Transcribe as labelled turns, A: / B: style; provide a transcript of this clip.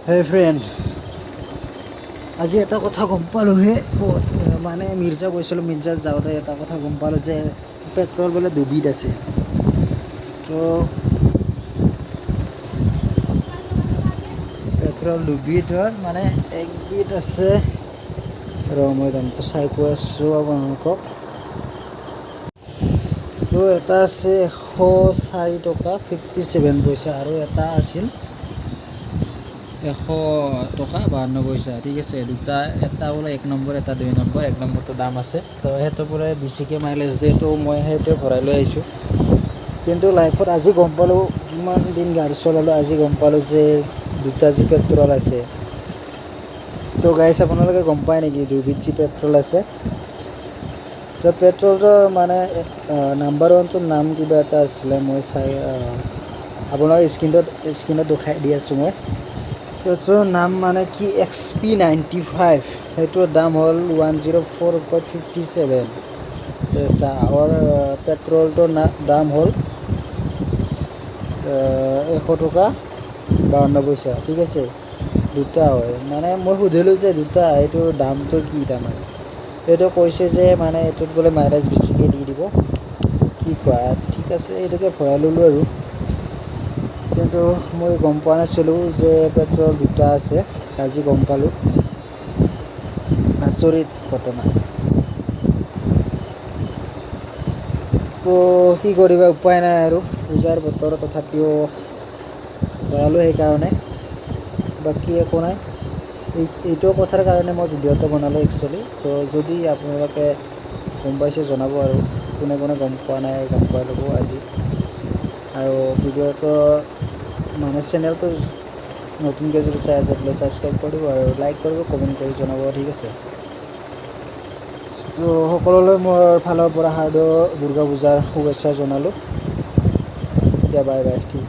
A: হে ফ্ৰেণ্ড, আজি এটা কথা গম পালোঁহে বহুত মানে মিৰ্জা গৈছিলোঁ। মিৰ্জাত যাওঁতে এটা কথা গম পালোঁ যে পেট্ৰল বোলে দুবিধ আছে। তো পেট্ৰল দুবিধ হয়, মানে একবিধ আছে মই দামটো চাই কৈ আছোঁ আপোনালোকক। তো এটা আছে 104 টকা 57 পইচা আৰু এটা আছিল 100 টকা 52 পইচা। ঠিক আছে, দুটা, এটা বোলে 1 নম্বৰ, এটা 2 নম্বৰ। 1 নম্বৰটো দাম আছে, তো সেইটো বোলে বেছিকৈ মাইলেজ দিয়ে, তো মই সেইটোৱে ভৰাই লৈ আহিছোঁ। কিন্তু লাইফত আজি গম পালোঁ, কিমান দিন গাড়ী চলালোঁ, আজি গম পালোঁ যে দুটা যি পেট্ৰল আছে। তো গাইছ, আপোনালোকে গম পায় নেকি দুবিধ যি পেট্ৰল আছে? তো পেট্ৰলটো মানে নাম্বাৰ ওৱানটোৰ নাম কিবা এটা আছিলে, মই চাই আপোনাক স্ক্ৰীণত দেখাই দি আছোঁ মই। পেট্ৰলৰ নাম মানে কি XP95, সেইটোৰ দাম হ'ল 104.57 পইচা। আৰু পেট্ৰলটোৰ দাম হ'ল 100 টকা 52 পইচা। ঠিক আছে, দুটা হয়। মানে মই সুধিলোঁ যে দুটা, এইটো দামটো কি তাৰমানে? এইটো কৈছে যে মানে এইটোত বোলে মাইলেজ বেছিকৈ দি দিব। কি কোৱা? ঠিক আছে, এইটোকে ভৰাই ল'লোঁ আৰু। কিন্তু মই গম পোৱা নাছিলোঁ যে পেট্ৰল দুটা আছে, আজি গম পালোঁ। আচৰিত ঘটনা। তো কি কৰিবা, উপায় নাই আৰু, পূজাৰ বতৰ, তথাপিও ভৰালোঁ সেইকাৰণে, বাকী একো নাই। এইটো কথাৰ কাৰণে মই ভিডিঅ'টো বনালোঁ একচুৱেলি। তো যদি আপোনালোকে গম পাইছে জনাব, আৰু কোনে কোনে গম পোৱা নাই গম পাই ল'ব আজি। আৰু ভিডিঅ'টো মানে চেনেলটো নতুনকৈ যদি চাই আছে বোলে ছাবস্ক্ৰাইব কৰিব আৰু লাইক কৰিব, কমেণ্ট কৰি জনাব। ঠিক আছে, তো সকলোলৈ মোৰ ফালৰ পৰা হাৰ্দিক দুৰ্গা পূজাৰ শুভেচ্ছা জনালোঁ। এতিয়া বাই বাই, ঠিক।